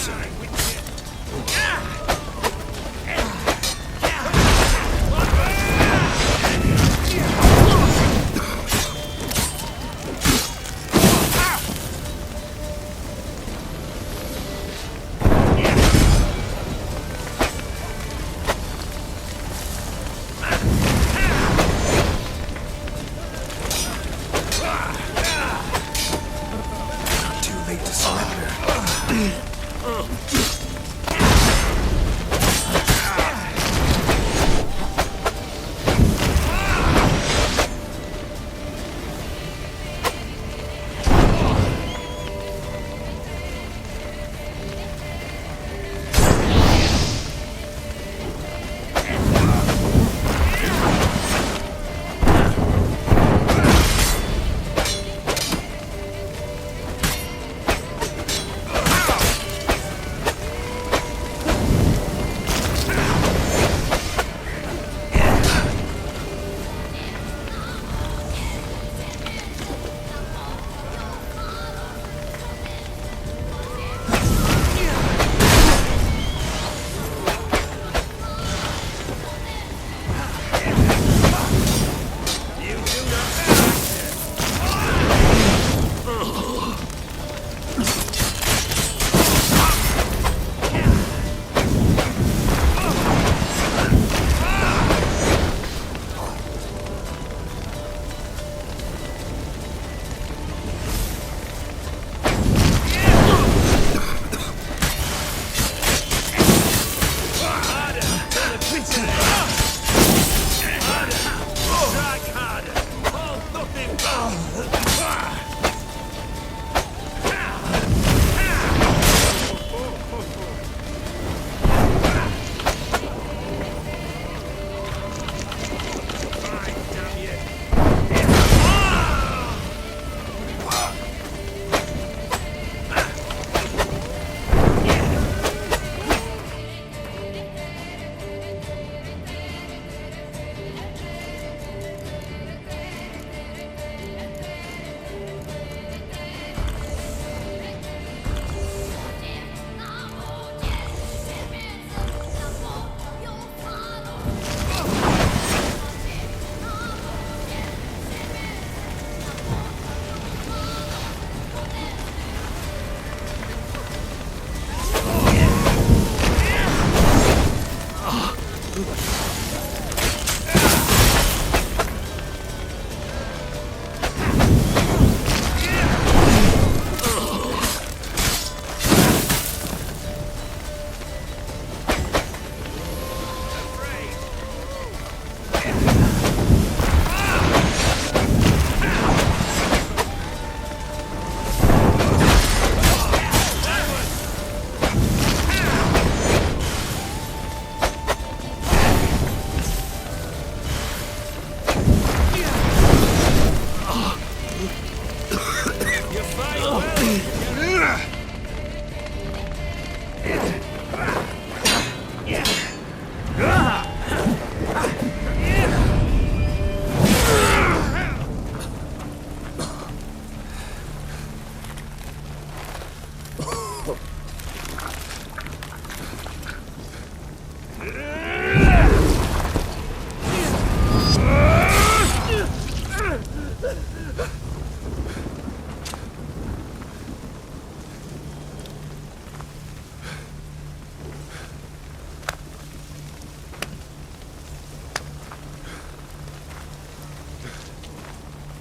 closer.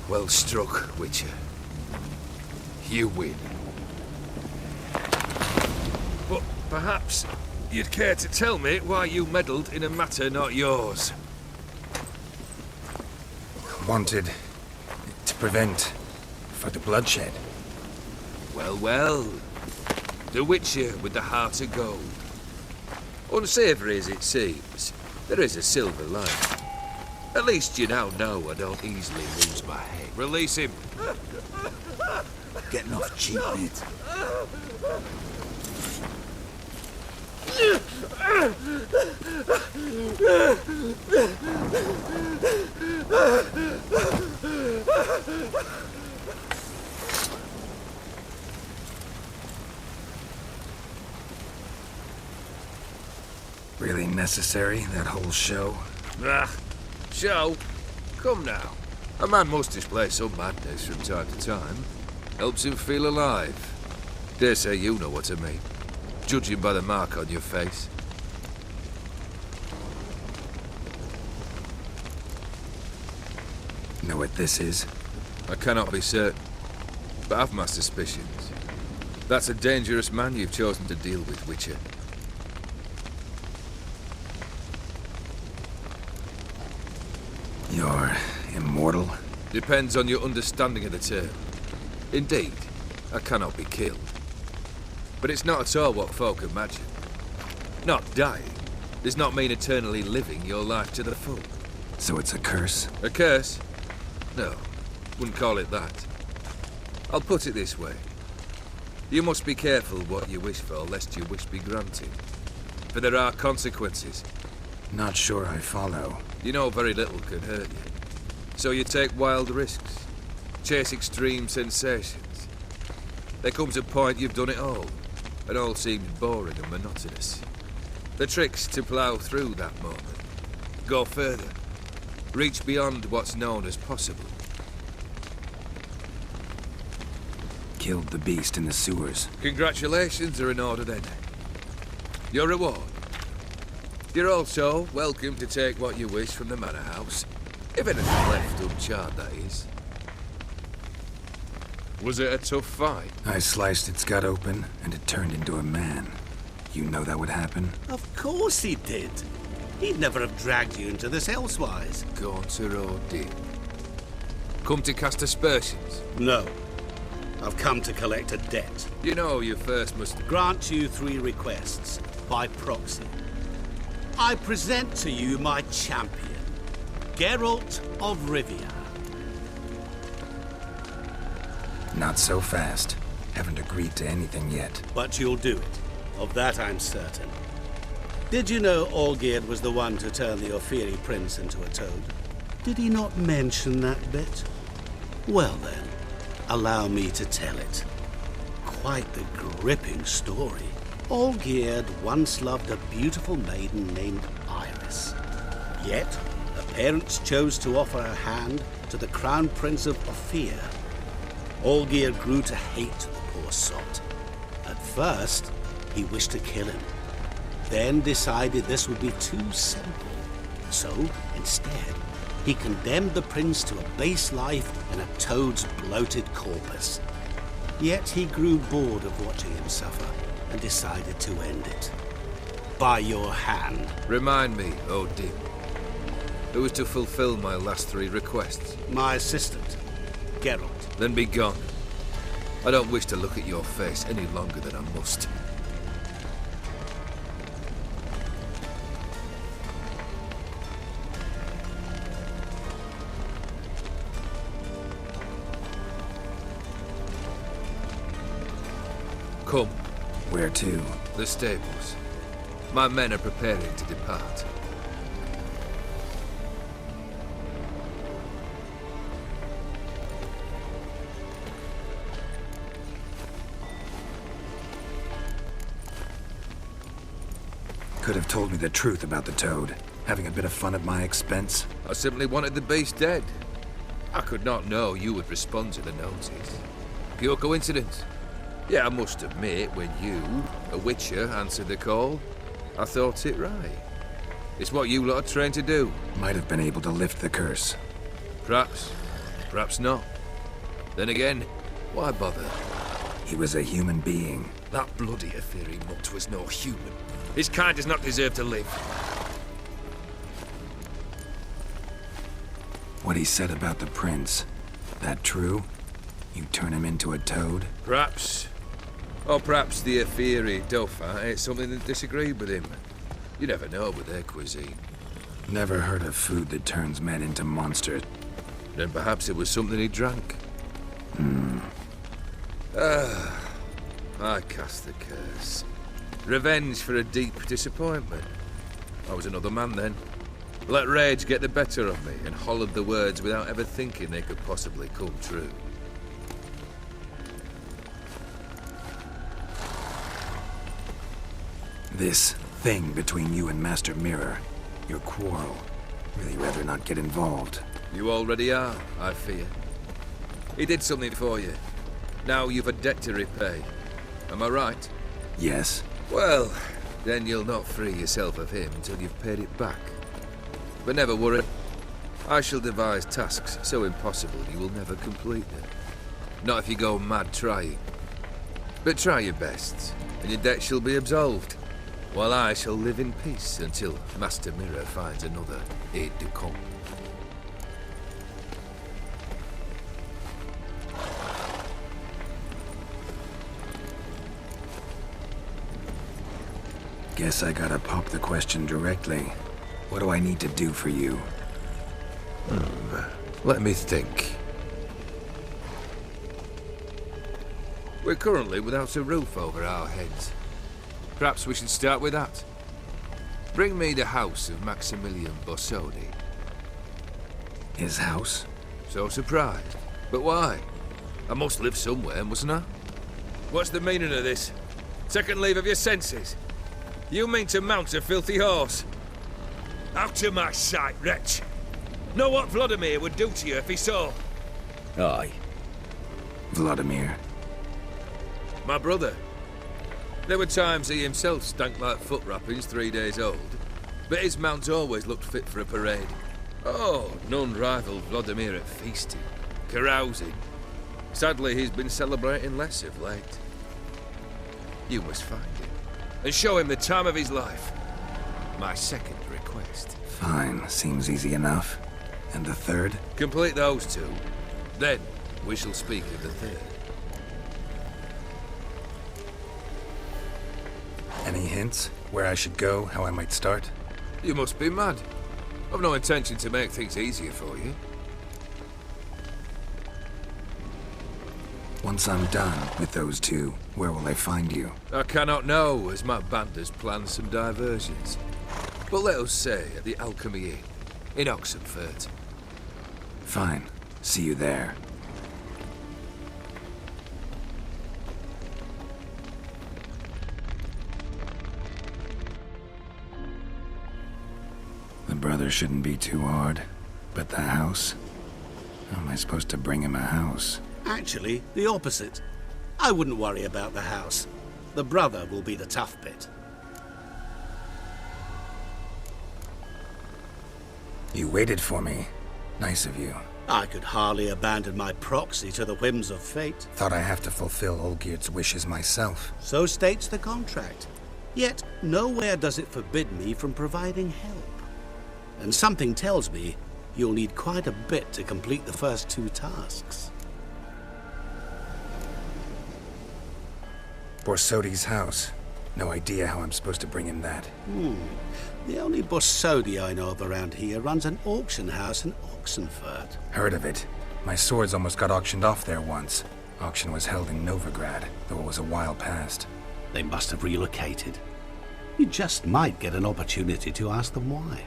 Well struck, Witcher. You win. But perhaps you'd care to tell me why you meddled in a matter not yours. Wanted to prevent further bloodshed. Well, well. The Witcher with the heart of gold. Unsavoury as it seems, there is a silver lining. At least you now know I don't easily lose my head. Release him. Getting off cheap, mate. Really necessary, that whole show? Ah, show? Come now. A man must display some madness from time to time. Helps him feel alive. Dare say you know what I mean. Judging by the mark on your face. Know what this is? I cannot be certain, but I've my suspicions. That's a dangerous man you've chosen to deal with, Witcher. You're immortal? Depends on your understanding of the term. Indeed, I cannot be killed. But it's not at all what folk imagine. Not dying does not mean eternally living your life to the full. So it's a curse? A curse? No, wouldn't call it that. I'll put it this way. You must be careful what you wish for, lest your wish be granted. For there are consequences. Not sure I follow. You know very little can hurt you. So you take wild risks. Chase extreme sensations. There comes a point you've done it all seems boring and monotonous. The trick's to plough through that moment. Go further. Reach beyond what's known as possible. Killed the beast in the sewers. Congratulations are in order then. Your reward. You're also welcome to take what you wish from the manor house. If anything left uncharred, that is. Was it a tough fight? I sliced its gut open, and it turned into a man. You know that would happen? Of course he did. He'd never have dragged you into this elsewise. Gaunter or did. Come to cast aspersions. No. I've come to collect a debt. You know you first must... Grant you 3 requests, by proxy. I present to you my champion, Geralt of Rivia. Not so fast. Haven't agreed to anything yet. But you'll do it. Of that I'm certain. Did you know Olgierd was the one to turn the Ophiri prince into a toad? Did he not mention that bit? Well then, allow me to tell it. Quite the gripping story. Olgierd once loved a beautiful maiden named Iris. Yet, her parents chose to offer her hand to the crown prince of Ophir. Olgierd grew to hate the poor sot. At first, he wished to kill him. Then decided this would be too simple. So, instead, he condemned the prince to a base life in a toad's bloated corpus. Yet he grew bored of watching him suffer and decided to end it. By your hand. Remind me, Odin. Who was to fulfill my last 3 requests? My assistant, Geralt. Then be gone. I don't wish to look at your face any longer than I must. Come. Where to? The stables. My men are preparing to depart. Could have told me the truth about the toad. Having a bit of fun at my expense. I simply wanted the beast dead. I could not know you would respond to the notice. Pure coincidence. Yeah, I must admit, when you, a witcher, answered the call, I thought it right. It's what you lot are trained to do. Might have been able to lift the curse. Perhaps. Perhaps not. Then again, why bother? He was a human being. That bloody Ophiri mutt was no human. His kind does not deserve to live. What he said about the prince, that true? You turn him into a toad? Perhaps. Or perhaps the Ophiri Dauphin ate something that disagreed with him. You never know with their cuisine. Never heard of food that turns men into monsters. Then perhaps it was something he drank. I cast the curse. Revenge for a deep disappointment. I was another man then. Let rage get the better of me and hollered the words without ever thinking they could possibly come true. This thing between you and Master Mirror. Your quarrel. Really rather not get involved. You already are, I fear. He did something for you. Now you've a debt to repay. Am I right? Yes. Well, then you'll not free yourself of him until you've paid it back. But never worry. I shall devise tasks so impossible you will never complete them. Not if you go mad trying. But try your best, and your debt shall be absolved, while I shall live in peace until Master Mirror finds another aide-de-camp. Guess I gotta pop the question directly. What do I need to do for you? Let me think. We're currently without a roof over our heads. Perhaps we should start with that. Bring me the house of Maximilian Borsodi. His house? So surprised. But why? I must live somewhere, mustn't I? What's the meaning of this? Second leave of your senses? You mean to mount a filthy horse? Out of my sight, wretch! Know what Vladimir would do to you if he saw? Aye. Vladimir. My brother. There were times he himself stank like foot wrappings 3 days old, but his mount always looked fit for a parade. Oh, none rivaled Vladimir at feasting, carousing. Sadly, he's been celebrating less of late. You must find him, and show him the time of his life. My second request. Fine, seems easy enough. And the third? Complete those two, then we shall speak of the third. Any hints? Where I should go, how I might start? You must be mad. I've no intention to make things easier for you. Once I'm done with those two, where will I find you? I cannot know, as my band has planned some diversions. But let us say at the Alchemy Inn, in Oxenfurt. Fine. See you there. The brother shouldn't be too hard. But the house? How am I supposed to bring him a house? Actually, the opposite. I wouldn't worry about the house. The brother will be the tough bit. You waited for me. Nice of you. I could hardly abandon my proxy to the whims of fate. Thought I have to fulfill Olgierd's wishes myself. So states the contract. Yet, nowhere does it forbid me from providing help. And something tells me you'll need quite a bit to complete the first two tasks. Borsodi's house. No idea how I'm supposed to bring him that. The only Borsodi I know of around here runs an auction house in Oxenfurt. Heard of it. My swords almost got auctioned off there once. Auction was held in Novigrad, though it was a while past. They must have relocated. You just might get an opportunity to ask them why.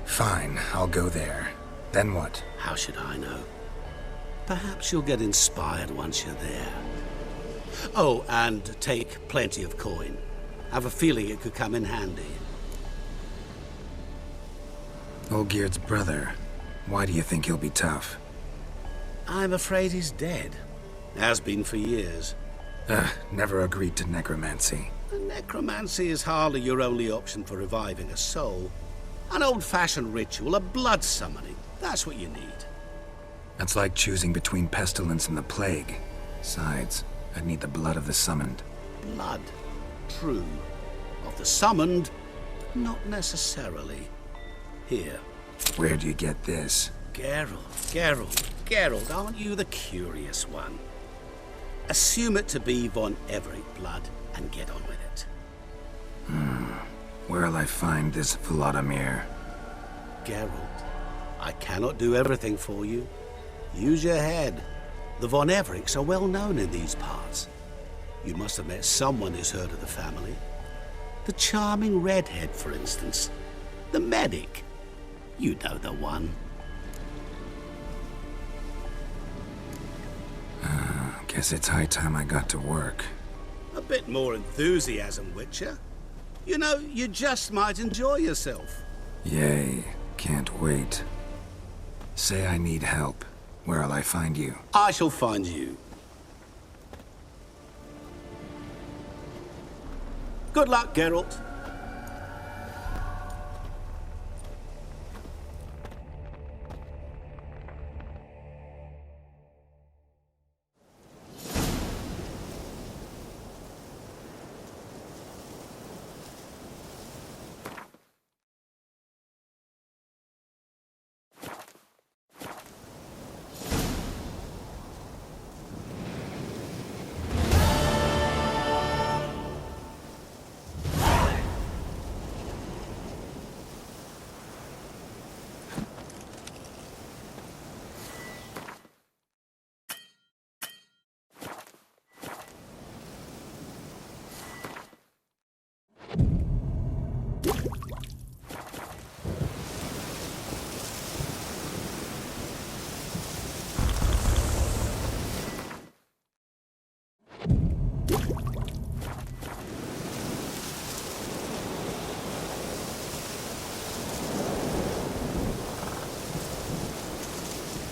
Fine, I'll go there. Then what? How should I know? Perhaps you'll get inspired once you're there. Oh, and take plenty of coin. Have a feeling it could come in handy. Olgierd's brother. Why do you think he'll be tough? I'm afraid he's dead. Has been for years. Never agreed to necromancy. Necromancy is hardly your only option for reviving a soul. An old-fashioned ritual, a blood summoning. That's what you need. That's like choosing between pestilence and the plague. Besides, I'd need the blood of the summoned. Blood. True. Of the summoned, not necessarily. Here. Where'd you get this? Geralt, aren't you the curious one? Assume it to be von Everett blood and get on with it. Where'll I find this Vladimir? Geralt, I cannot do everything for you. Use your head. The von Evericks are well known in these parts. You must have met someone who's heard of the family. The charming redhead, for instance. The medic. You know the one. Guess it's high time I got to work. A bit more enthusiasm, Witcher. You know, you just might enjoy yourself. Yay, can't wait. Say I need help. Where'll I find you? I shall find you. Good luck, Geralt.